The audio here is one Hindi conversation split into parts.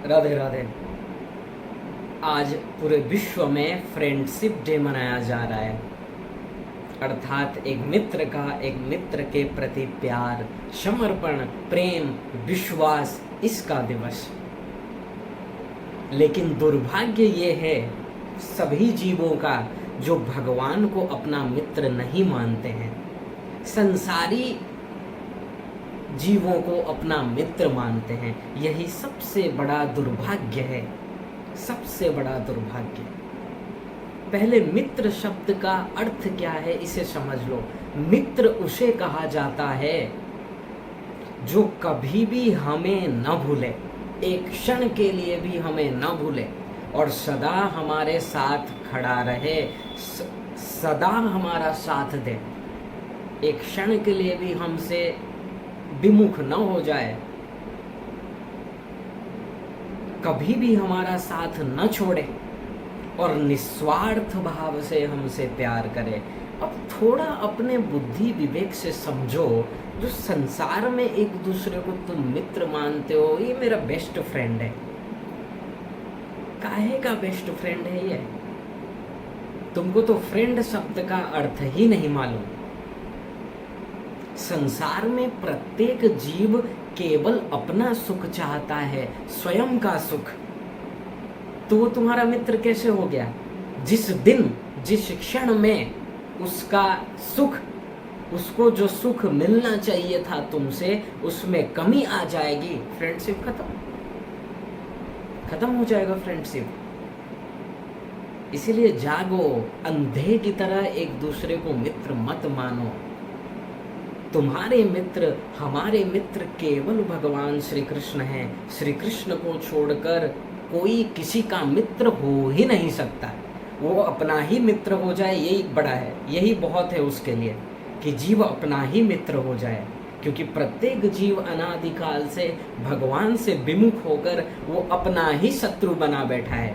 राधे राधे। आज पूरे विश्व में फ्रेंडशिप डे मनाया जा रहा है, अर्थात एक मित्र के प्रति प्यार, समर्पण, प्रेम, विश्वास, इसका दिवस। लेकिन दुर्भाग्य ये है सभी जीवों का जो भगवान को अपना मित्र नहीं मानते हैं, संसारी जीवों को अपना मित्र मानते हैं। यही सबसे बड़ा दुर्भाग्य है, सबसे बड़ा दुर्भाग्य। पहले मित्र शब्द का अर्थ क्या है इसे समझ लो। मित्र उसे कहा जाता है जो कभी भी हमें न भूले, एक क्षण के लिए भी हमें न भूले और सदा हमारे साथ खड़ा रहे, सदा हमारा साथ दे, एक क्षण के लिए भी हमसे विमुख न हो जाए, कभी भी हमारा साथ न छोड़े और निस्वार्थ भाव से हमसे प्यार करे। अब थोड़ा अपने बुद्धि विवेक से समझो, जो संसार में एक दूसरे को तुम मित्र मानते हो, ये मेरा बेस्ट फ्रेंड है, काहे का बेस्ट फ्रेंड है ये? तुमको तो फ्रेंड शब्द का अर्थ ही नहीं मालूम। संसार में प्रत्येक जीव केवल अपना सुख चाहता है, स्वयं का सुख। तो वो तुम्हारा मित्र कैसे हो गया? जिस दिन, जिस क्षण में उसका सुख, उसको जो सुख मिलना चाहिए था तुमसे, उसमें कमी आ जाएगी, फ्रेंडशिप खत्म हो जाएगा फ्रेंडशिप। इसीलिए जागो, अंधे की तरह एक दूसरे को मित्र मत मानो। तुम्हारे मित्र, हमारे मित्र केवल भगवान श्री कृष्ण हैं। श्री कृष्ण को छोड़कर कोई किसी का मित्र हो ही नहीं सकता। वो अपना ही मित्र हो जाए, यही बड़ा है, यही बहुत है उसके लिए कि जीव अपना ही मित्र हो जाए। क्योंकि प्रत्येक जीव अनादिकाल से भगवान से विमुख होकर वो अपना ही शत्रु बना बैठा है।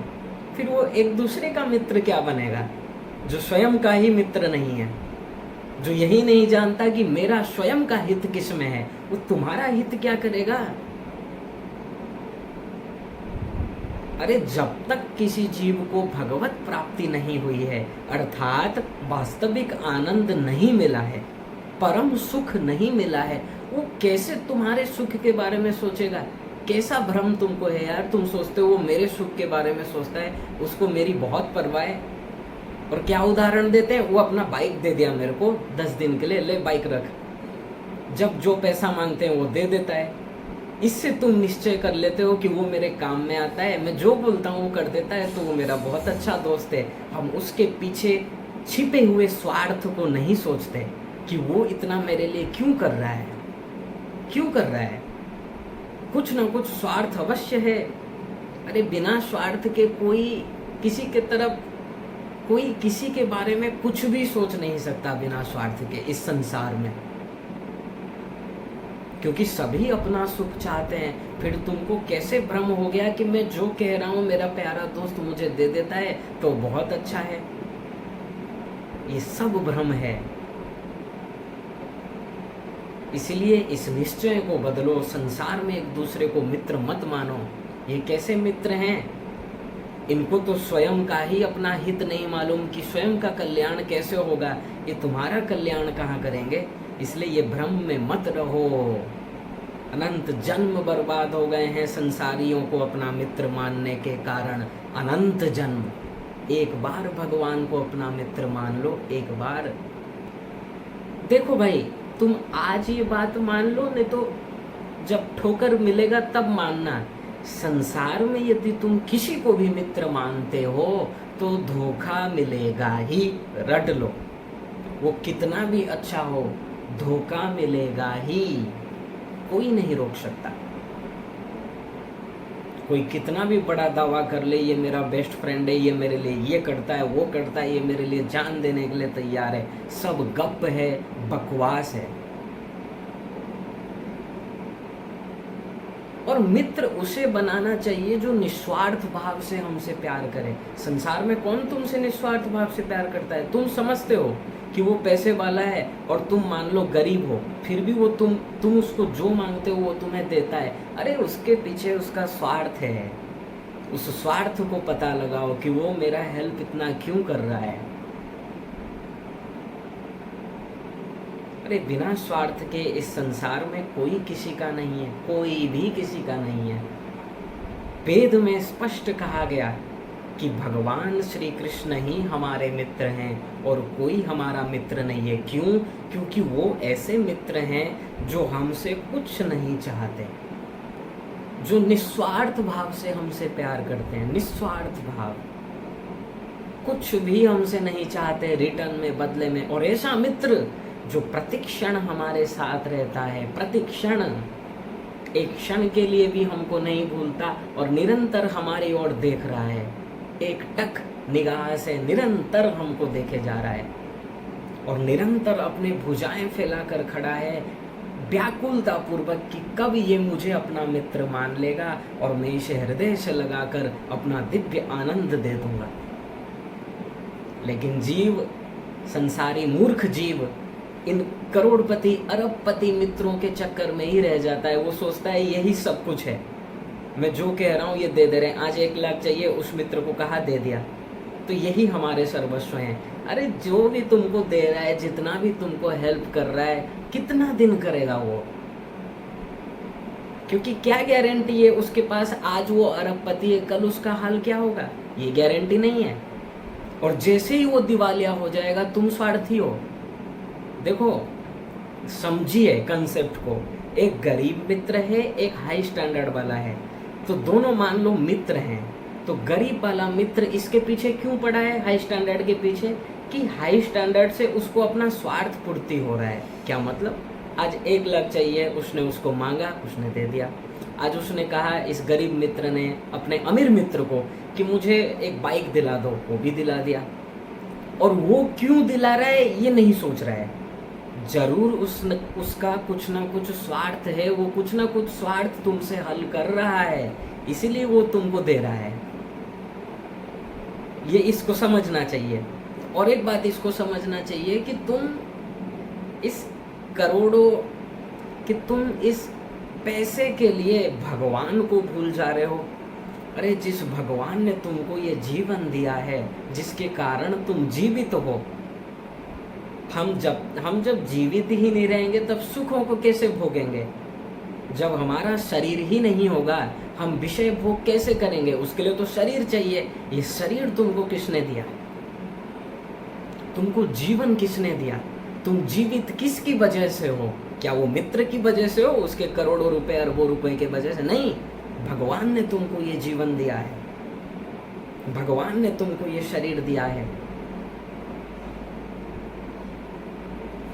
फिर वो एक दूसरे का मित्र क्या बनेगा जो स्वयं का ही मित्र नहीं है, जो यही नहीं जानता कि मेरा स्वयं का हित किस में है, वो तुम्हारा हित क्या करेगा? अरे जब तक किसी जीव को भगवत प्राप्ति नहीं हुई है, अर्थात वास्तविक आनंद नहीं मिला है, परम सुख नहीं मिला है, वो कैसे तुम्हारे सुख के बारे में सोचेगा? कैसा भ्रम तुमको है यार? तुम सोचते हो वो मेरे सुख के बारे में सोचता है, उसको मेरी बहुत परवाह है। और क्या उदाहरण देते हैं, वो अपना बाइक दे दिया मेरे को 10 दिन के लिए, ले बाइक रख। जब जो पैसा मांगते हैं वो दे देता है। इससे तुम निश्चय कर लेते हो कि वो मेरे काम में आता है, मैं जो बोलता हूँ वो कर देता है, तो वो मेरा बहुत अच्छा दोस्त है। हम उसके पीछे छिपे हुए स्वार्थ को नहीं सोचते कि वो इतना मेरे लिए क्यों कर रहा है, क्यों कर रहा है। कुछ ना कुछ स्वार्थ अवश्य है। अरे बिना स्वार्थ के कोई किसी के तरफ, कोई किसी के बारे में कुछ भी सोच नहीं सकता बिना स्वार्थ के इस संसार में, क्योंकि सभी अपना सुख चाहते हैं। फिर तुमको कैसे भ्रम हो गया कि मैं जो कह रहा हूं मेरा प्यारा दोस्त मुझे दे देता है तो बहुत अच्छा है? ये सब भ्रम है। इसलिए इस निश्चय को बदलो, संसार में एक दूसरे को मित्र मत मानो। ये कैसे मित्र हैं? इनको तो स्वयं का ही अपना हित नहीं मालूम कि स्वयं का कल्याण कैसे होगा, ये तुम्हारा कल्याण कहाँ करेंगे। इसलिए ये भ्रम में मत रहो। अनंत जन्म बर्बाद हो गए हैं संसारियों को अपना मित्र मानने के कारण, अनंत जन्म। एक बार भगवान को अपना मित्र मान लो, एक बार। देखो भाई, तुम आज ये बात मान लो, नहीं तो जब ठोकर मिलेगा तब मानना। संसार में यदि तुम किसी को भी मित्र मानते हो तो धोखा मिलेगा ही, रट लो। वो कितना भी अच्छा हो, धोखा मिलेगा ही, कोई नहीं रोक सकता। कोई कितना भी बड़ा दावा कर ले, ये मेरा बेस्ट फ्रेंड है, ये मेरे लिए ये करता है, वो करता है, ये मेरे लिए जान देने के लिए तैयार है, सब गप है, बकवास है। और मित्र उसे बनाना चाहिए जो निस्वार्थ भाव से हमसे प्यार करे। संसार में कौन तुमसे निस्वार्थ भाव से प्यार करता है? तुम समझते हो कि वो पैसे वाला है और तुम मान लो गरीब हो, फिर भी वो तुम उसको जो मांगते हो वो तुम्हें देता है। अरे उसके पीछे उसका स्वार्थ है, उस स्वार्थ को पता लगाओ कि वो मेरा हेल्प इतना क्यों कर रहा है। अरे बिना स्वार्थ के इस संसार में कोई किसी का नहीं है, कोई भी किसी का नहीं है। वेद में स्पष्ट कहा गया कि भगवान श्री कृष्ण ही हमारे मित्र हैं और कोई हमारा मित्र नहीं है। क्यों? क्योंकि वो ऐसे मित्र हैं जो हमसे कुछ नहीं चाहते, जो निस्वार्थ भाव से हमसे प्यार करते हैं। निस्वार्थ भाव, कुछ भी हमसे नहीं चाहते रिटर्न में, बदले में। और ऐसा मित्र जो प्रतिक्षण हमारे साथ रहता है, प्रतिक्षण, एक क्षण के लिए भी हमको नहीं भूलता और निरंतर हमारी ओर देख रहा है, एक टक निगाह से निरंतर हमको देखे जा रहा है और निरंतर अपने भुजाएं फैलाकर खड़ा है व्याकुलता पूर्वक कि कब ये मुझे अपना मित्र मान लेगा और मैं इसे हृदय से लगाकर अपना दिव्य आनंद दे दूंगा। लेकिन जीव, संसारी मूर्ख जीव, इन करोड़पति अरबपति मित्रों के चक्कर में ही रह जाता है। वो सोचता है यही सब कुछ है, मैं जो कह रहा हूँ ये दे रहे हैं। आज 1 लाख चाहिए, उस मित्र को कहा दे दिया, तो यही हमारे सर्वस्व हैं। अरे जो भी तुमको दे रहा है, जितना भी तुमको हेल्प कर रहा है, कितना दिन करेगा वो? क्योंकि क्या गारंटी है उसके पास आज वो अरबपति है, कल उसका हाल क्या होगा, ये गारंटी नहीं है। और जैसे ही वो दिवालिया हो जाएगा तुम स्वार्थी हो। देखो, समझिए कंसेप्ट को, एक गरीब मित्र है, एक हाई स्टैंडर्ड वाला है, तो दोनों मान लो मित्र हैं। तो गरीब वाला मित्र इसके पीछे क्यों पड़ा है, हाई स्टैंडर्ड के पीछे? कि हाई स्टैंडर्ड से उसको अपना स्वार्थ पूर्ति हो रहा है। क्या मतलब? आज 1 लाख चाहिए, उसने उसको मांगा, उसने दे दिया। आज उसने कहा इस गरीब मित्र ने अपने अमीर मित्र को कि मुझे एक बाइक दिला दो, वो भी दिला दिया। और वो क्यों दिला रहा है ये नहीं सोच रहा है। जरूर उसका कुछ ना कुछ स्वार्थ है, वो कुछ ना कुछ स्वार्थ तुमसे हल कर रहा है, इसीलिए वो तुमको दे रहा है। ये इसको समझना चाहिए। और एक बात इसको समझना चाहिए कि तुम इस करोड़ों, कि तुम इस पैसे के लिए भगवान को भूल जा रहे हो। अरे जिस भगवान ने तुमको ये जीवन दिया है, जिसके कारण तुम जीवित हो, हम जब जीवित ही नहीं रहेंगे तब सुखों को कैसे भोगेंगे? जब हमारा शरीर ही नहीं होगा हम विषय भोग कैसे करेंगे? उसके लिए तो शरीर चाहिए। ये शरीर तुमको किसने दिया? तुमको जीवन किसने दिया? तुम जीवित किसकी वजह से हो? क्या वो मित्र की वजह से हो, उसके करोड़ों रुपए अरबों रुपए के वजह से? नहीं, भगवान ने तुमको ये जीवन दिया है, भगवान ने तुमको ये शरीर दिया है।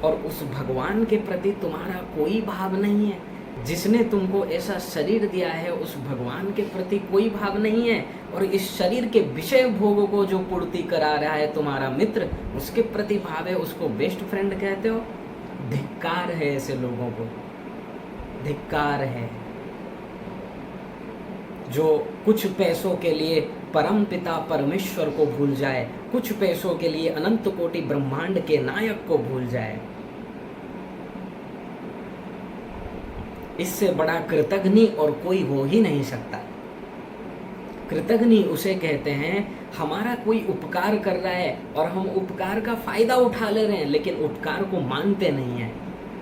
और उस भगवान के प्रति तुम्हारा कोई भाव नहीं है। जिसने तुमको ऐसा शरीर दिया है उस भगवान के प्रति कोई भाव नहीं है। और इस शरीर के विषय भोगों को जो पूर्ति करा रहा है तुम्हारा मित्र, उसके प्रति भाव है, उसको बेस्ट फ्रेंड कहते हो। धिक्कार है ऐसे लोगों को, धिक्कार है जो कुछ पैसों के लिए परम पिता परमेश्वर को भूल जाए, कुछ पैसों के लिए अनंत कोटि ब्रह्मांड के नायक को भूल जाए। इससे बड़ा कृतघ्नि और कोई हो ही नहीं सकता। कृतघ्नि उसे कहते हैं हमारा कोई उपकार कर रहा है और हम उपकार का फायदा उठा ले रहे हैं, लेकिन उपकार को मानते नहीं हैं।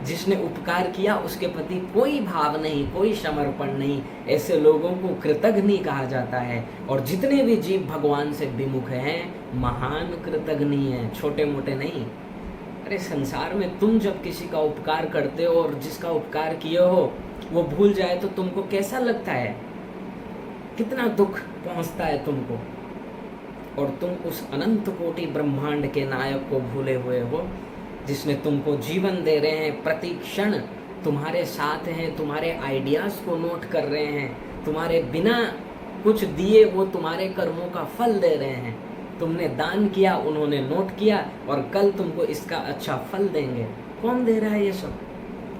जिसने उपकार किया उसके प्रति कोई भाव नहीं, कोई समर्पण नहीं, ऐसे लोगों को कृतघ्नि कहा जाता है। और जितने भी जीव भगवान से विमुख हैं महान कृतघ्नि हैं, छोटे मोटे नहीं। अरे संसार में तुम जब किसी का उपकार करते हो और जिसका उपकार किए हो वो भूल जाए तो तुमको कैसा लगता है? कितना दुख पहुंचता है तुमको। और तुम उस अनंत कोटि ब्रह्मांड के नायक को भूले हुए हो, जिसने तुमको जीवन दे रहे हैं, प्रति क्षण तुम्हारे साथ हैं, तुम्हारे आइडियाज़ को नोट कर रहे हैं, तुम्हारे बिना कुछ दिए वो तुम्हारे कर्मों का फल दे रहे हैं। तुमने दान किया, उन्होंने नोट किया और कल तुमको इसका अच्छा फल देंगे। कौन दे रहा है ये सब?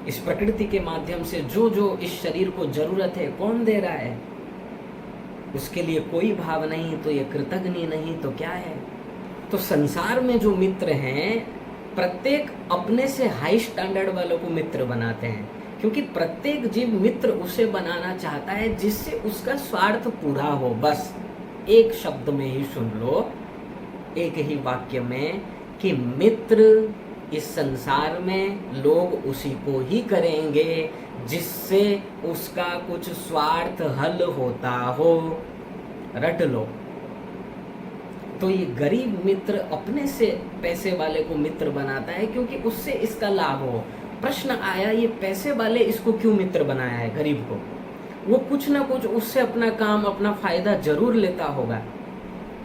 इस प्रकृति के माध्यम से जो जो इस शरीर को जरूरत है कौन दे रहा है? उसके लिए कोई भाव नहीं तो ये कृतघ्नि नहीं तो क्या है? तो संसार में जो मित्र हैं प्रत्येक अपने से हाई स्टैंडर्ड वालों को मित्र बनाते हैं, क्योंकि प्रत्येक जीव मित्र उसे बनाना चाहता है जिससे उसका स्वार्थ पूरा हो। बस एक शब्द में ही सुन लो, एक ही वाक्य में, कि मित्र इस संसार में लोग उसी को ही करेंगे जिससे उसका कुछ स्वार्थ हल होता हो। रट लो। तो ये गरीब मित्र अपने से पैसे वाले को मित्र बनाता है क्योंकि उससे इसका लाभ हो। प्रश्न आया, ये पैसे वाले इसको क्यों मित्र बनाया है गरीब को? वो कुछ ना कुछ उससे अपना काम, अपना फायदा जरूर लेता होगा,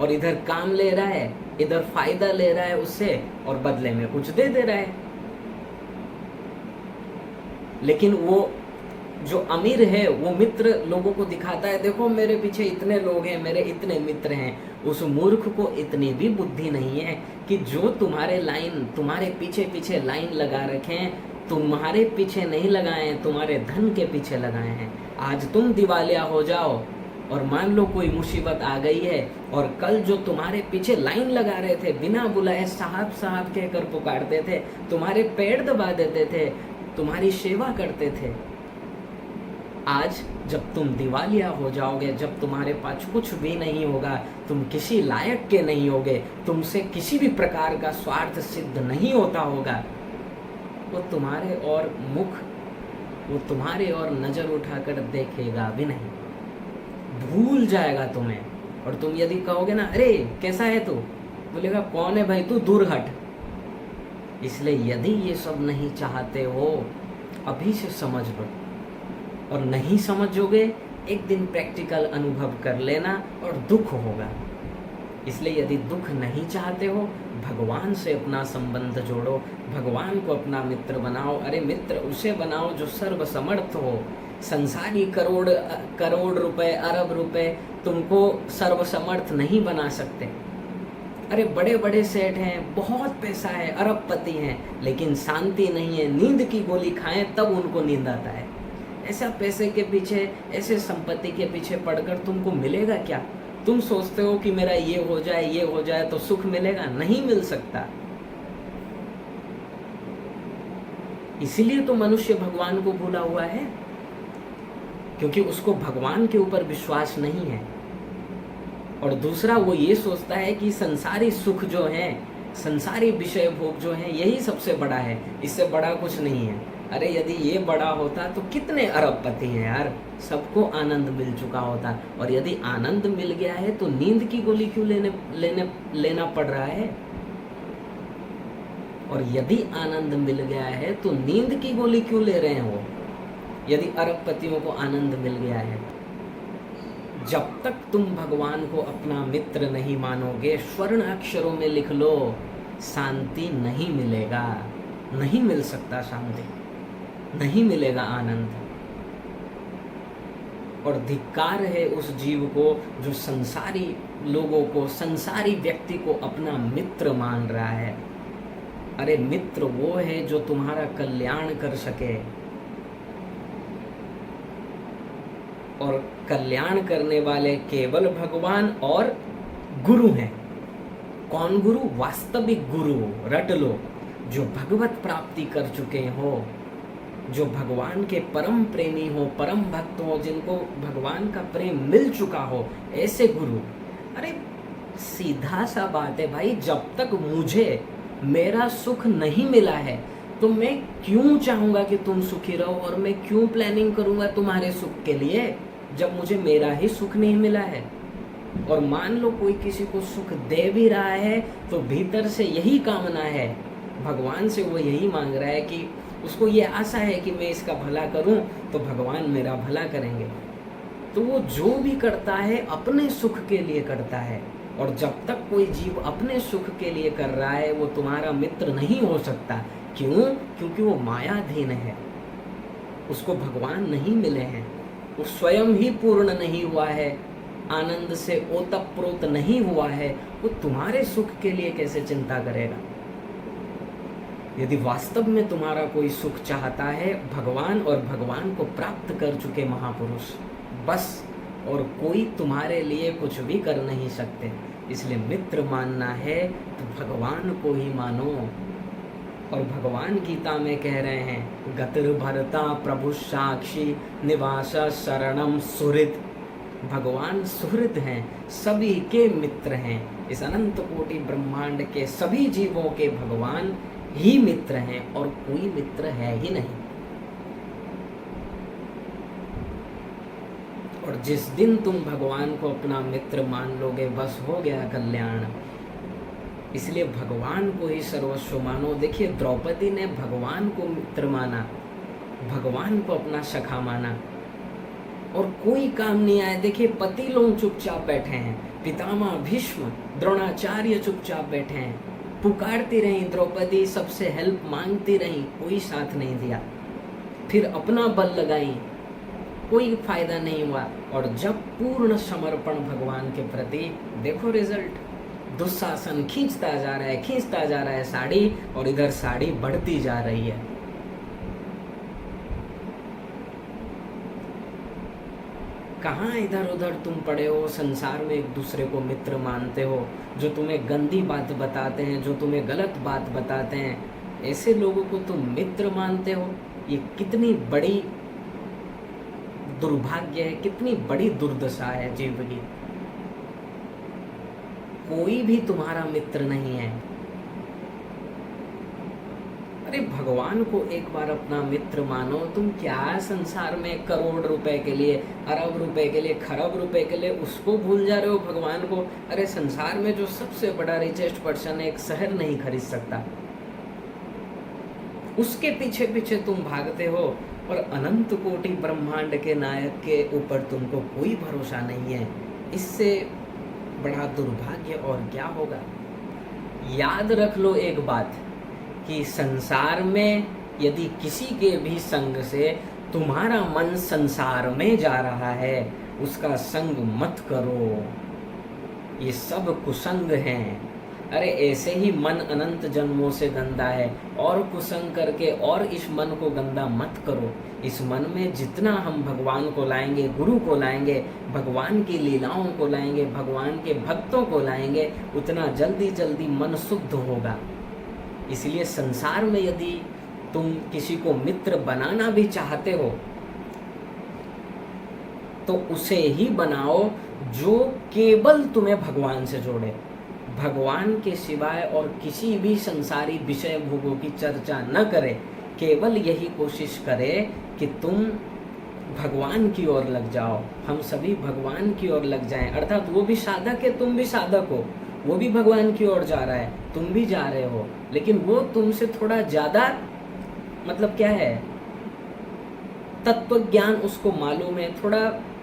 और इधर काम ले रहा है, इधर फायदा ले रहा है उससे, और बदले में कुछ दे दे रहा है। लेकिन वो जो अमीर है वो मित्र लोगों को दिखाता है, देखो मेरे पीछे इतने लोग हैं, मेरे इतने मित्र हैं। उस मूर्ख को इतनी भी बुद्धि नहीं है कि जो तुम्हारे पीछे पीछे लाइन लगा रखे हैं, तुम्हारे पीछे नहीं लगाए हैं, तुम्हारे धन के पीछे लगाए हैं। आज तुम दिवालिया हो जाओ और मान लो कोई मुसीबत आ गई है, और कल जो तुम्हारे पीछे लाइन लगा रहे थे, बिना बुलाए साहब साहब कहकर पुकारते थे, तुम्हारे पैर दबा देते थे, तुम्हारी सेवा करते थे, आज जब तुम दिवालिया हो जाओगे, जब तुम्हारे पास कुछ भी नहीं होगा, तुम किसी लायक के नहीं होगे, तुमसे किसी भी प्रकार का स्वार्थ सिद्ध नहीं होता होगा, वो तुम्हारे और नजर उठाकर देखेगा भी नहीं, भूल जाएगा तुम्हें। और तुम यदि कहोगे ना, अरे कैसा है तू, बोलेगा कौन है भाई तू, दूर हट। इसलिए यदि ये सब नहीं चाहते हो, अभी से समझ लो, और नहीं समझोगे एक दिन प्रैक्टिकल अनुभव कर लेना और दुख होगा। इसलिए यदि दुख नहीं चाहते हो, भगवान से अपना संबंध जोड़ो, भगवान को अपना मित्र बनाओ। अरे मित्र उसे बनाओ जो सर्वसमर्थ हो। संसारी करोड़ रुपए, अरब रुपए तुमको सर्वसमर्थ नहीं बना सकते। अरे बड़े बड़े सेठ हैं, बहुत पैसा है, अरबपति हैं, लेकिन शांति नहीं है, नींद की गोली खाएं तब उनको नींद आता है। ऐसा पैसे के पीछे, ऐसे संपत्ति के पीछे पड़कर तुमको मिलेगा क्या? तुम सोचते हो कि मेरा ये हो जाए तो सुख मिलेगा, नहीं मिल सकता। इसीलिए तो मनुष्य भगवान को भूला हुआ है, क्योंकि उसको भगवान के ऊपर विश्वास नहीं है। और दूसरा, वो ये सोचता है कि संसारी सुख जो है, संसारी विषय भोग जो है, यही सबसे बड़ा है, इससे बड़ा कुछ नहीं है। अरे यदि ये बड़ा होता तो कितने अरबपति हैं यार, सबको आनंद मिल चुका होता। और यदि आनंद मिल गया है तो नींद की गोली क्यों लेना पड़ रहा है? और यदि आनंद मिल गया है तो नींद की गोली क्यों ले रहे हैं वो, यदि अरबपतियों को आनंद मिल गया है? जब तक तुम भगवान को अपना मित्र नहीं मानोगे, स्वर्ण अक्षरों में लिख लो, शांति नहीं मिलेगा, नहीं मिल सकता शांति, नहीं मिलेगा आनंद। और धिक्कार है उस जीव को जो संसारी लोगों को, संसारी व्यक्ति को अपना मित्र मान रहा है। अरे मित्र वो है जो तुम्हारा कल्याण कर सके, और कल्याण करने वाले केवल भगवान और गुरु हैं। कौन गुरु? वास्तविक गुरु, रट लो, जो भगवत प्राप्ति कर चुके हो, जो भगवान के परम प्रेमी हो, परम भक्त हो, जिनको भगवान का प्रेम मिल चुका हो, ऐसे गुरु। अरे सीधा सा बात है भाई, जब तक मुझे मेरा सुख नहीं मिला है तो मैं क्यों चाहूंगा कि तुम सुखी रहो, और मैं क्यों प्लानिंग करूंगा तुम्हारे सुख के लिए जब मुझे मेरा ही सुख नहीं मिला है। और मान लो कोई किसी को सुख दे भी रहा है तो भीतर से यही कामना है, भगवान से वो यही मांग रहा है कि उसको ये आशा है कि मैं इसका भला करूं तो भगवान मेरा भला करेंगे। तो वो जो भी करता है अपने सुख के लिए करता है। और जब तक कोई जीव अपने सुख के लिए कर रहा है वो तुम्हारा मित्र नहीं हो सकता। क्यों? क्योंकि वो मायाधीन है, उसको भगवान नहीं मिले हैं, वो स्वयं ही पूर्ण नहीं हुआ है, आनंद से ओतप्रोत नहीं हुआ है, वो तुम्हारे सुख के लिए कैसे चिंता करेगा? यदि वास्तव में तुम्हारा कोई सुख चाहता है, भगवान और भगवान को प्राप्त कर चुके महापुरुष बस, और कोई तुम्हारे लिए कुछ भी कर नहीं सकते। इसलिए मित्र मानना है तो भगवान को ही मानो, और भगवान गीता में कह रहे हैं, गतिर भरता प्रभु साक्षी निवास शरणम सुहृद। भगवान सुहृद हैं, सभी के मित्र हैं। इस अनंत कोटि ब्रह्मांड के सभी जीवों के भगवान ही मित्र हैं और कोई मित्र है ही नहीं। और जिस दिन तुम भगवान को अपना मित्र मान लोगे, बस हो गया कल्याण। इसलिए भगवान को ही सर्वस्व मानो। देखिए, द्रौपदी ने भगवान को मित्र माना, भगवान को अपना सखा माना और कोई काम नहीं आया। देखिए, पति लोग चुपचाप बैठे हैं, पितामह भीष्म द्रोणाचार्य चुपचाप बैठे हैं, पुकारती रही द्रौपदी, सबसे हेल्प मांगती रही, कोई साथ नहीं दिया। फिर अपना बल लगाई, कोई फायदा नहीं हुआ। और जब पूर्ण समर्पण भगवान के प्रति, देखो रिजल्ट, दुशासन खींचता जा रहा है साड़ी, और इधर साड़ी बढ़ती जा रही है। कहाँ इधर उधर तुम पड़े हो, संसार में एक दूसरे को मित्र मानते हो। जो तुम्हें गंदी बात बताते हैं, जो तुम्हें गलत बात बताते हैं, ऐसे लोगों को तुम मित्र मानते हो। ये कितनी बड़ी दुर्भाग्य है, कितनी बड़ी दुर्दशा है जीव की। कोई भी तुम्हारा मित्र नहीं है। अरे भगवान को एक बार अपना मित्र मानो। तुम क्या संसार में करोड़ रुपए के लिए, अरब रुपए के लिए, खरब रुपए के लिए उसको भूल जा रहे हो, भगवान को। अरे संसार में जो सबसे बड़ा रिचेस्ट पर्सन है, एक शहर नहीं खरीद सकता, उसके पीछे पीछे तुम भागते हो। और अनंत कोटि ब्रह्मांड के नायक के ऊपर तुमको कोई भरोसा नहीं है। इससे बड़ा दुर्भाग्य और क्या होगा। याद रख लो एक बात, कि संसार में यदि किसी के भी संग से तुम्हारा मन संसार में जा रहा है, उसका संग मत करो। ये सब कुसंग हैं। अरे ऐसे ही मन अनंत जन्मों से गंदा है, और कुसंग करके और इस मन को गंदा मत करो। इस मन में जितना हम भगवान को लाएंगे, गुरु को लाएंगे, भगवान की लीलाओं को लाएंगे, भगवान के भक्तों को लाएंगे, उतना जल्दी जल्दी मन शुद्ध होगा। इसलिए संसार में यदि तुम किसी को मित्र बनाना भी चाहते हो, तो उसे ही बनाओ जो केवल तुम्हें भगवान से जोड़े। भगवान के सिवाय और किसी भी संसारी विषय भोगों की चर्चा न करे। केवल यही कोशिश करे कि तुम भगवान की ओर लग जाओ, हम सभी भगवान की ओर लग जाएं। अर्थात वो भी साधक है, तुम भी साधक हो, वो भी भगवान की ओर जा रहा है, तुम भी जा रहे हो, लेकिन वो तुमसे थोड़ा ज्यादा, मतलब क्या है, तत्व ज्ञान उसको मालूम है, थोड़ा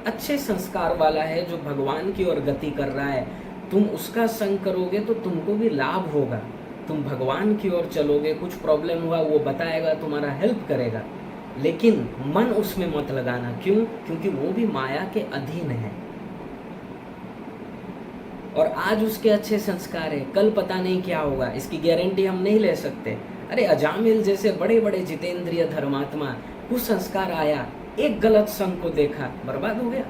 अच्छे संस्कार वाला है, जो भगवान की ओर गति कर रहा है। तुम उसका संग करोगे तो तुमको भी लाभ होगा। तुम भगवान की ओर चलोगे, कुछ प्रॉब्लम हुआ वो बताएगा, तुम्हारा हेल्प करेगा, लेकिन मन उसमें मत लगाना। क्यों? क्योंकि वो भी माया के अधीन है, और आज उसके अच्छे संस्कार है, कल पता नहीं क्या होगा, इसकी गारंटी हम नहीं ले सकते। अरे अजामिल जैसे बड़े बड़े जितेंद्रिय धर्मात्मा, कुछ संस्कार आया, एक गलत संग को देखा, बर्बाद हो गया।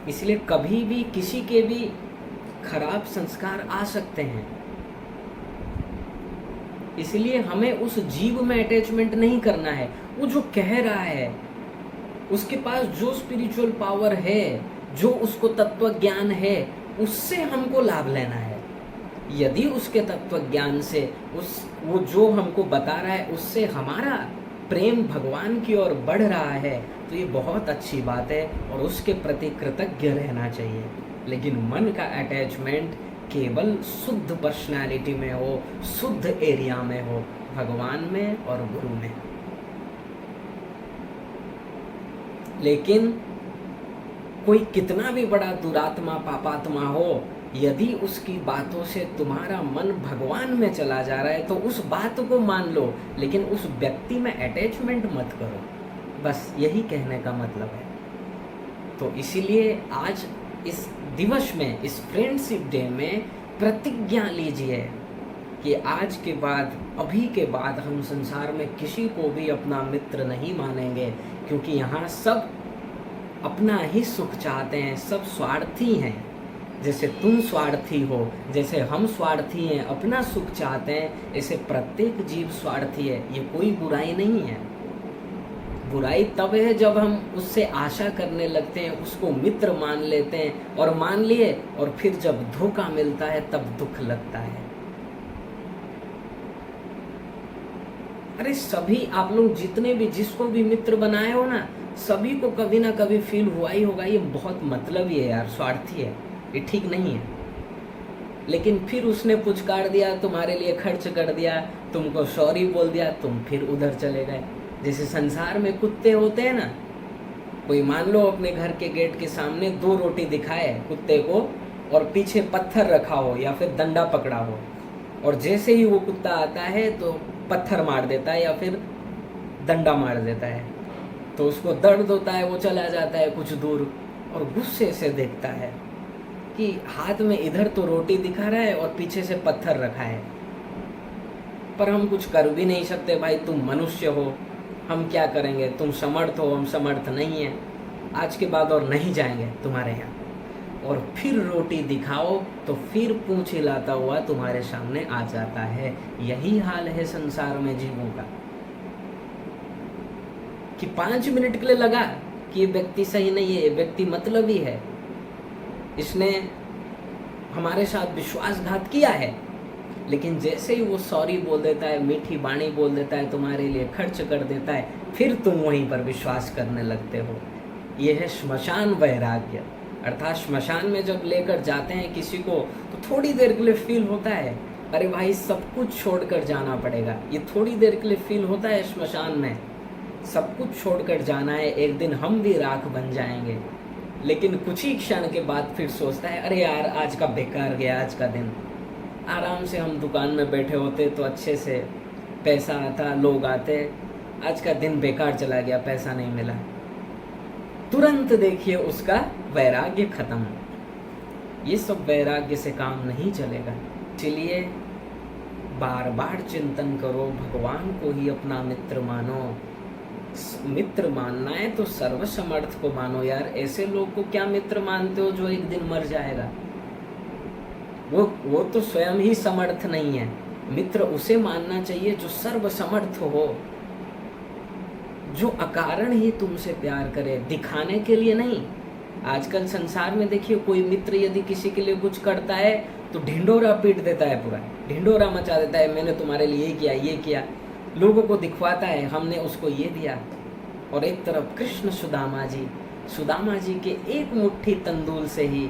इसलिए कभी भी किसी के भी खराब संस्कार आ सकते हैं। इसलिए हमें उस जीव में अटैचमेंट नहीं करना है। वो जो कह रहा है, उसके पास जो स्पिरिचुअल पावर है, जो उसको तत्व ज्ञान है, उससे हमको लाभ लेना है। यदि उसके तत्व ज्ञान से वो जो हमको बता रहा है, उससे हमारा प्रेम भगवान की ओर बढ़ रहा है, तो ये बहुत अच्छी बात है और उसके प्रति कृतज्ञ रहना चाहिए। लेकिन मन का अटैचमेंट केवल शुद्ध पर्सनालिटी में हो, शुद्ध एरिया में हो, भगवान में और गुरु में। लेकिन कोई कितना भी बड़ा दुरात्मा पापात्मा हो, यदि उसकी बातों से तुम्हारा मन भगवान में चला जा रहा है, तो उस बात को मान लो, लेकिन उस व्यक्ति में अटैचमेंट मत करो। बस यही कहने का मतलब है। तो इसीलिए आज इस दिवस में, इस फ्रेंडशिप डे में प्रतिज्ञा लीजिए कि आज के बाद, अभी के बाद हम संसार में किसी को भी अपना मित्र नहीं मानेंगे, क्योंकि यहाँ सब अपना ही सुख चाहते हैं, सब स्वार्थी हैं। जैसे तुम स्वार्थी हो, जैसे हम स्वार्थी हैं, अपना सुख चाहते हैं, ऐसे प्रत्येक जीव स्वार्थी है। ये कोई बुराई नहीं है। बुराई तब है जब हम उससे आशा करने लगते हैं, उसको मित्र मान लेते हैं, और मान लिए और फिर जब धोखा मिलता है तब दुख लगता है। अरे सभी आप लोग जितने भी जिसको भी मित्र बनाए हो ना, सभी को कभी ना कभी फील हुआ ही होगा ये बहुत मतलबी है यार, स्वार्थी है, ये ठीक नहीं है। लेकिन फिर उसने पुचकार दिया, तुम्हारे लिए खर्च कर दिया, तुमको सॉरी बोल दिया, तुम फिर उधर चले गए। जैसे संसार में कुत्ते होते हैं ना, कोई मान लो अपने घर के गेट के सामने 2 रोटी दिखाए कुत्ते को और पीछे पत्थर रखा हो या फिर डंडा पकड़ा हो, और जैसे ही वो कुत्ता आता है तो पत्थर मार देता है या फिर डंडा मार देता है, तो उसको दर्द होता है, वो चला जाता है कुछ दूर और गुस्से से देखता है कि हाथ में इधर तो रोटी दिखा रहा है और पीछे से पत्थर रखा है, पर हम कुछ कर भी नहीं सकते। भाई तुम मनुष्य हो, हम क्या करेंगे, तुम समर्थ हो, हम समर्थ नहीं है, आज के बाद और नहीं जाएंगे तुम्हारे यहाँ। और फिर रोटी दिखाओ तो फिर पूंछ हिलाता हुआ तुम्हारे सामने आ जाता है। यही हाल है संसार में जीवों का, कि 5 मिनट के लिए लगा कि ये व्यक्ति सही नहीं है, ये व्यक्ति मतलबी है, इसने हमारे साथ विश्वासघात किया है, लेकिन जैसे ही वो सॉरी बोल देता है, मीठी बाणी बोल देता है, तुम्हारे लिए खर्च कर देता है, फिर तुम वहीं पर विश्वास करने लगते हो। ये है श्मशान वैराग्य। अर्थात श्मशान में जब लेकर जाते हैं किसी को तो थोड़ी देर के लिए फील होता है, अरे भाई सब कुछ छोड़कर जाना पड़ेगा। ये थोड़ी देर के लिए फील होता है श्मशान में, सब कुछ छोड़कर जाना है, एक दिन हम भी राख बन जाएंगे। लेकिन कुछ ही क्षण के बाद फिर सोचता है, अरे यार आज का बेकार गया, आज का दिन। आराम से हम दुकान में बैठे होते तो अच्छे से पैसा आता, लोग आते, आज का दिन बेकार चला गया, पैसा नहीं मिला। तुरंत देखिए उसका वैराग्य खत्म। ये सब वैराग्य से काम नहीं चलेगा। इसलिए बार बार चिंतन करो, भगवान को ही अपना मित्र मानो। मित्र मानना है तो सर्वसमर्थ को मानो यार। ऐसे लोग को क्या मित्र मानते हो जो एक दिन मर जाएगा? वो तो स्वयं ही समर्थ नहीं है। मित्र उसे मानना चाहिए जो सर्वसमर्थ हो, जो अकारण ही तुमसे प्यार करे, दिखाने के लिए नहीं। आजकल संसार में देखिए, कोई मित्र यदि किसी के लिए कुछ करता है तो ढिंडोरा पीट देता है, पूरा ढिंडोरा मचा देता है, मैंने तुम्हारे लिए ये किया, लोगों को दिखवाता है हमने उसको ये दिया। और एक तरफ कृष्ण सुदामा जी के एक मुट्ठी तंदूल से ही,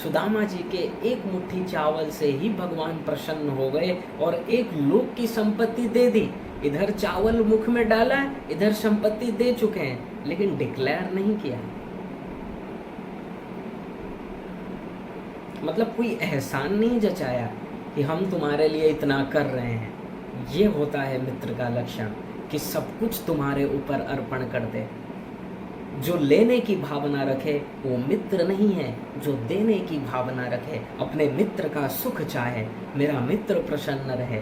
सुदामा जी के एक मुट्ठी चावल से ही भगवान प्रसन्न हो गए और एक लोक की संपत्ति दे दी। इधर चावल मुख में डाला, इधर संपत्ति दे चुके हैं, लेकिन डिक्लेयर नहीं किया। मतलब कोई एहसान नहीं जचाया कि हम तुम्हारे लिए इतना कर रहे हैं। ये होता है मित्र का लक्षण, कि सब कुछ तुम्हारे ऊपर अर्पण कर दे। जो लेने की भावना रखे वो मित्र नहीं है, जो देने की भावना रखे, अपने मित्र का सुख चाहे, मेरा मित्र प्रसन्न रहे।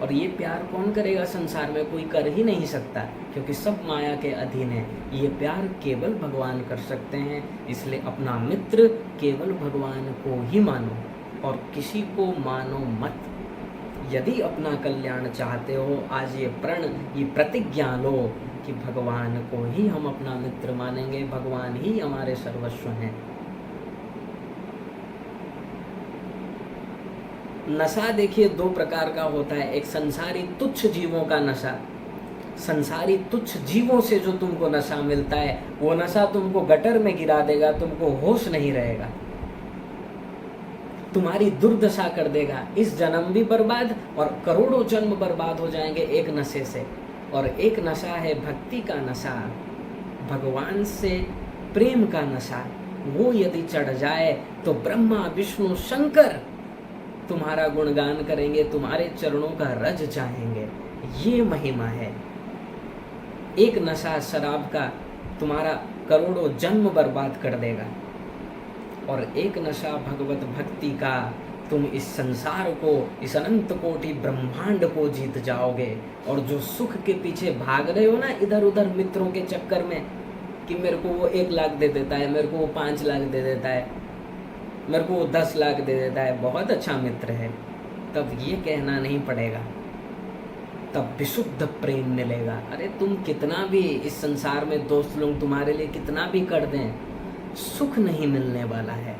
और ये प्यार कौन करेगा संसार में? कोई कर ही नहीं सकता, क्योंकि सब माया के अधीन है। ये प्यार केवल भगवान कर सकते हैं। इसलिए अपना मित्र केवल भगवान को ही मानो और किसी को मानो मत। यदि अपना कल्याण चाहते हो, आज ये प्रतिज्ञा लो कि भगवान को ही हम अपना मित्र मानेंगे, भगवान ही हमारे सर्वस्व हैं। नशा देखिए 2 प्रकार का होता है। एक संसारी तुच्छ जीवों का नशा। संसारी तुच्छ जीवों से जो तुमको नशा मिलता है, वो नशा तुमको गटर में गिरा देगा, तुमको होश नहीं रहेगा, तुम्हारी दुर्दशा कर देगा। इस जन्म भी बर्बाद और करोड़ों जन्म बर्बाद हो जाएंगे एक नशे से। और एक नशा है भक्ति का नशा, भगवान से प्रेम का नशा। वो यदि चढ़ जाए तो ब्रह्मा विष्णु शंकर तुम्हारा गुणगान करेंगे, तुम्हारे चरणों का रज चाहेंगे। ये महिमा है। एक नशा शराब का तुम्हारा करोड़ों जन्म बर्बाद कर देगा, और एक नशा भगवत भक्ति का तुम इस संसार को, इस अनंत कोटि ब्रह्मांड को जीत जाओगे। और जो सुख के पीछे भाग रहे हो ना इधर उधर मित्रों के चक्कर में, कि मेरे को वो 1 लाख दे देता है, मेरे को वो 5 लाख दे देता है, मेरे को वो 10 लाख दे देता है, बहुत अच्छा मित्र है, तब ये कहना नहीं पड़ेगा, तब विशुद्ध प्रेम मिलेगा। अरे तुम कितना भी इस संसार में दोस्त लोग तुम्हारे लिए कितना भी कर दें, सुख नहीं मिलने वाला है।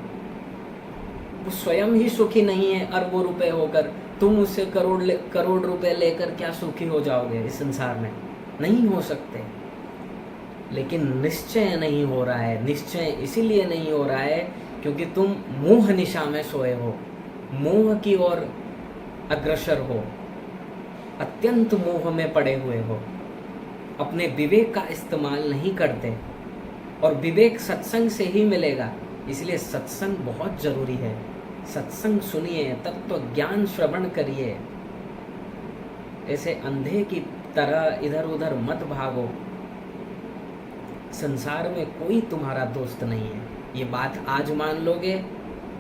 वो स्वयं ही सुखी नहीं है, अरबों रुपए होकर तुम उससे करोड़ रुपए लेकर क्या सुखी हो जाओगे इस संसार में? नहीं हो सकते। लेकिन निश्चय नहीं हो रहा है। निश्चय इसीलिए नहीं हो रहा है क्योंकि तुम मोह निशा में सोए हो, मोह की ओर अग्रसर हो, अत्यंत मोह में पड़े हुए हो, अपने विवेक का इस्तेमाल नहीं करते। और विवेक सत्संग से ही मिलेगा, इसलिए सत्संग बहुत जरूरी है। सत्संग सुनिए, तत्व ज्ञान श्रवण करिए, ऐसे अंधे की तरह इधर उधर मत भागो। संसार में कोई तुम्हारा दोस्त नहीं है, ये बात आज मान लोगे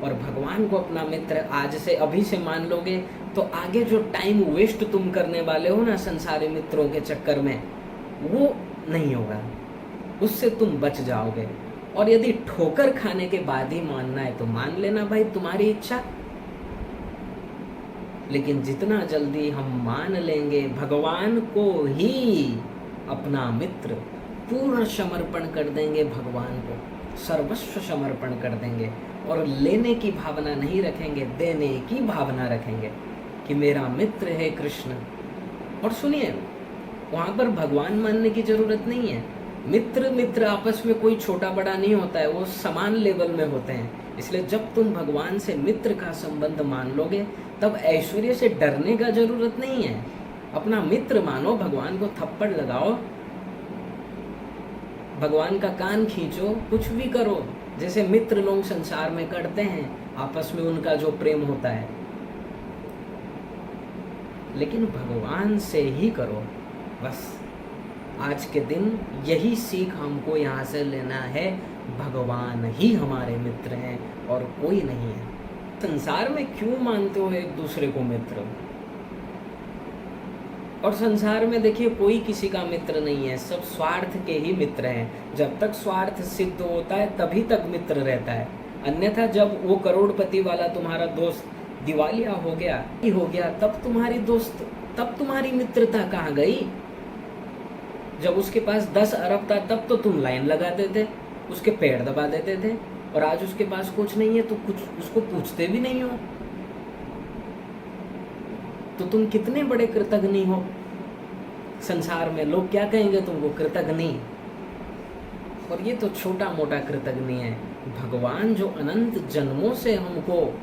और भगवान को अपना मित्र आज से अभी से मान लोगे, तो आगे जो टाइम वेस्ट तुम करने वाले हो ना संसारी मित्रों के चक्कर में, वो नहीं होगा, उससे तुम बच जाओगे। और यदि ठोकर खाने के बाद ही मानना है तो मान लेना भाई, तुम्हारी इच्छा। लेकिन जितना जल्दी हम मान लेंगे भगवान को ही अपना मित्र, पूर्ण समर्पण कर देंगे भगवान को, सर्वस्व समर्पण कर देंगे और लेने की भावना नहीं रखेंगे, देने की भावना रखेंगे कि मेरा मित्र है कृष्ण। और सुनिए, वहाँ पर भगवान मानने की जरूरत नहीं है। मित्र आपस में कोई छोटा बड़ा नहीं होता है, वो समान लेवल में होते हैं। इसलिए जब तुम भगवान से मित्र का संबंध मान लोगे तब ऐश्वर्य से डरने का जरूरत नहीं है। अपना मित्र मानो, भगवान को थप्पड़ लगाओ, भगवान का कान खींचो, कुछ भी करो जैसे मित्र लोग संसार में करते हैं, आपस में उनका जो प्रेम होता है। लेकिन भगवान से ही करो बस। आज के दिन यही सीख हमको यहाँ से लेना है, भगवान ही हमारे मित्र हैं और कोई नहीं है। संसार में क्यों मानते हो एक दूसरे को मित्र? और संसार में देखिए कोई किसी का मित्र नहीं है, सब स्वार्थ के ही मित्र हैं। जब तक स्वार्थ सिद्ध होता है तभी तक मित्र रहता है, अन्यथा जब वो करोड़पति वाला तुम्हारा दोस्त दिवालिया हो गया तब तुम्हारी मित्रता कहाँ गई? जब उसके पास 10 अरब था तब तो तुम लाइन लगाते थे, उसके पैर दबा देते थे, और आज उसके पास कुछ नहीं है तो कुछ उसको पूछते भी नहीं हो, तो तुम कितने बड़े कृतघ्नी हो। संसार में लोग क्या कहेंगे तुमको? कृतघ्नी। और ये तो छोटा मोटा कृतघ्नी है। भगवान जो अनंत जन्मों से हमको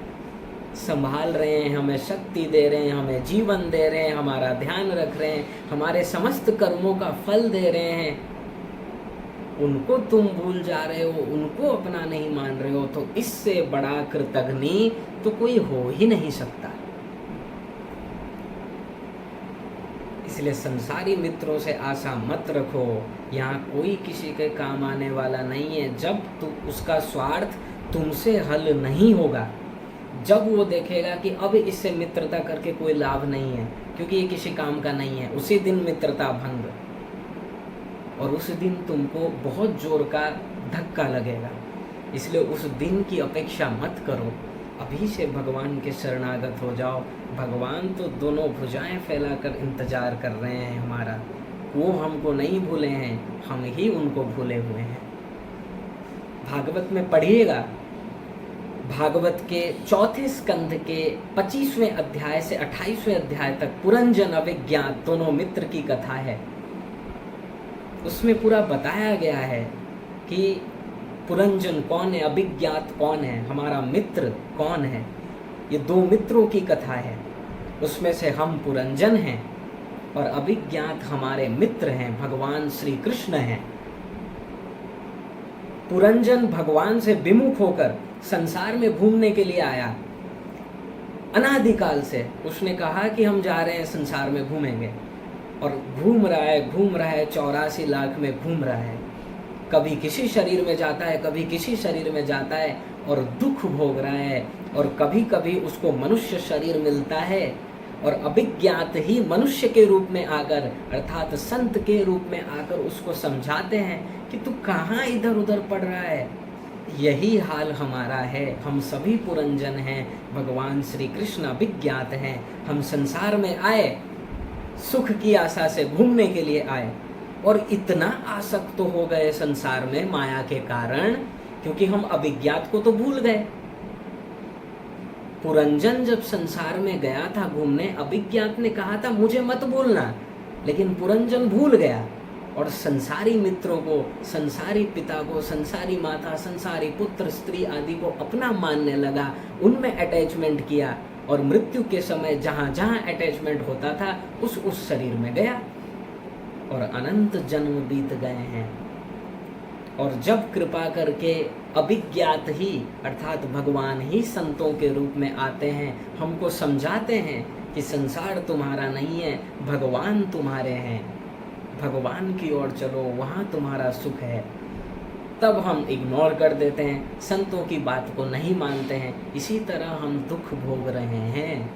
संभाल रहे हैं, हमें शक्ति दे रहे हैं, हमें जीवन दे रहे हैं, हमारा ध्यान रख रहे हैं, हमारे समस्त कर्मों का फल दे रहे हैं, उनको तुम भूल जा रहे हो, उनको अपना नहीं मान रहे हो, तो इससे बड़ा कृतघ्नी तो कोई हो ही नहीं सकता। इसलिए संसारी मित्रों से आशा मत रखो, यहाँ कोई किसी के काम आने वाला नहीं है। जब उसका स्वार्थ तुमसे हल नहीं होगा, जब वो देखेगा कि अब इससे मित्रता करके कोई लाभ नहीं है क्योंकि ये किसी काम का नहीं है, उसी दिन मित्रता भंग, और उस दिन तुमको बहुत जोर का धक्का लगेगा। इसलिए उस दिन की अपेक्षा मत करो, अभी से भगवान के शरणागत हो जाओ। भगवान तो दोनों भुजाएं फैलाकर इंतजार कर रहे हैं हमारा, वो हमको नहीं भूले हैं, हम ही उनको भूले हुए हैं। भागवत में पढ़िएगा, भागवत के 4थे स्कंध के 25वें अध्याय से 28वें अध्याय तक पुरंजन अभिज्ञात दोनों मित्र की कथा है। उसमें पूरा बताया गया है कि पुरंजन कौन है, अभिज्ञात कौन है, हमारा मित्र कौन है। ये 2 मित्रों की कथा है, उसमें से हम पुरंजन हैं और अभिज्ञात हमारे मित्र हैं, भगवान श्री कृष्ण हैं। पुरंजन भगवान से विमुख होकर संसार में घूमने के लिए आया, अनादिकाल से उसने कहा कि हम जा रहे हैं संसार में घूमेंगे, और घूम रहा है 84 लाख में घूम रहा है। कभी किसी शरीर में जाता है, कभी किसी शरीर में जाता है और दुख भोग रहा है, और कभी कभी उसको मनुष्य शरीर मिलता है और अभिज्ञात ही मनुष्य के रूप में आकर अर्थात संत के रूप में आकर उसको समझाते हैं कि तू कहाँ इधर उधर पड़ रहा है, यही हाल हमारा है। हम सभी पुरंजन हैं, भगवान श्री कृष्ण अभिज्ञात हैं। हम संसार में आए, सुख की आशा से घूमने के लिए आए, और इतना आसक्त हो गए संसार में माया के कारण, क्योंकि हम अभिज्ञात को तो भूल गए। पुरंजन जब संसार में गया था घूमने, अभिज्ञात ने कहा था मुझे मत भूलना, लेकिन पुरंजन भूल गया और संसारी मित्रों को, संसारी पिता को, संसारी माता, संसारी पुत्र, स्त्री आदि को अपना मानने लगा, उनमें अटैचमेंट किया, और मृत्यु के समय जहाँ जहाँ अटैचमेंट होता था उस शरीर में गया, और अनंत जन्म बीत गए हैं। और जब कृपा करके अभिज्ञात ही अर्थात भगवान ही संतों के रूप में आते हैं, हमको समझाते हैं कि संसार तुम्हारा नहीं है, भगवान तुम्हारे हैं, भगवान की ओर चलो, वहाँ तुम्हारा सुख है, तब हम इग्नोर कर देते हैं, संतों की बात को नहीं मानते हैं। इसी तरह हम दुख भोग रहे हैं।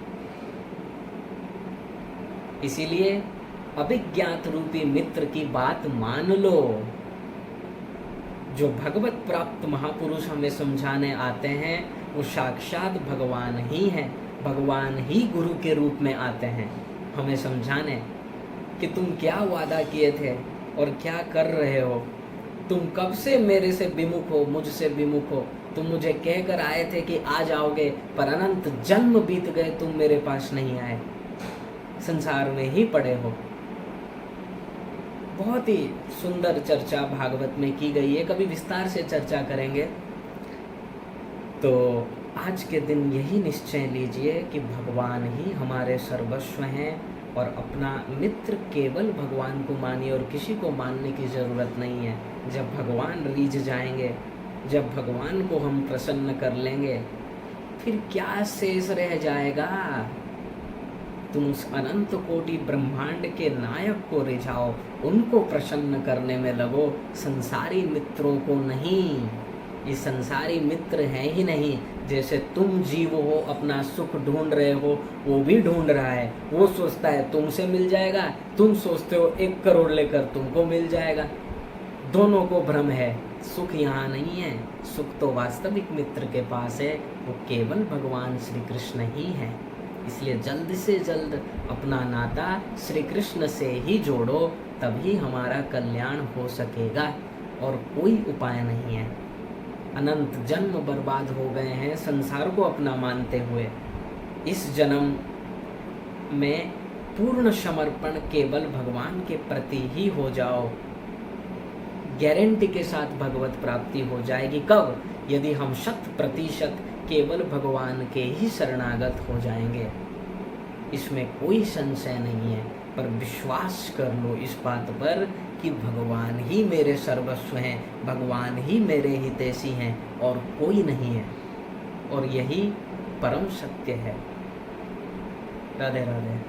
इसीलिए अभिज्ञात रूपी मित्र की बात मान लो। जो भगवत प्राप्त महापुरुष हमें समझाने आते हैं वो साक्षात भगवान ही हैं, भगवान ही गुरु के रूप में आते हैं हमें समझाने कि तुम क्या वादा किए थे और क्या कर रहे हो, तुम कब से मेरे से विमुख हो, मुझसे विमुख हो। तुम मुझे कहकर आए थे कि आ जाओगे, पर अनंत जन्म बीत गए, तुम मेरे पास नहीं आए, संसार में ही पड़े हो। बहुत ही सुंदर चर्चा भागवत में की गई है, कभी विस्तार से चर्चा करेंगे। तो आज के दिन यही निश्चय लीजिए कि भगवान ही हमारे सर्वस्व हैं, और अपना मित्र केवल भगवान को मानिए और किसी को मानने की ज़रूरत नहीं है। जब भगवान रीझ जाएंगे, जब भगवान को हम प्रसन्न कर लेंगे, फिर क्या शेष रह जाएगा। तुम उस अनंत कोटि ब्रह्मांड के नायक को रिझाओ, उनको प्रसन्न करने में लगो, संसारी मित्रों को नहीं। ये संसारी मित्र हैं ही नहीं। जैसे तुम जीव हो, अपना सुख ढूंढ रहे हो, वो भी ढूंढ रहा है। वो सोचता है तुमसे मिल जाएगा, तुम सोचते हो 1 करोड़ लेकर तुमको मिल जाएगा। दोनों को भ्रम है, सुख यहाँ नहीं है। सुख तो वास्तविक मित्र के पास है, वो केवल भगवान श्री कृष्ण ही है। इसलिए जल्द से जल्द अपना नाता श्री कृष्ण से ही जोड़ो, तभी हमारा कल्याण हो सकेगा, और कोई उपाय नहीं है। अनंत जन्म बर्बाद हो गए हैं संसार को अपना मानते हुए। इस जन्म में पूर्ण समर्पण केवल भगवान के प्रति ही हो जाओ, गारंटी के साथ भगवत प्राप्ति हो जाएगी। कब? यदि हम 100% केवल भगवान के ही शरणागत हो जाएंगे। इसमें कोई संशय नहीं है, पर विश्वास कर लो इस बात पर कि भगवान ही मेरे सर्वस्व हैं, भगवान ही मेरे हितैषी हैं, और कोई नहीं है, और यही परम सत्य है। राधे राधे।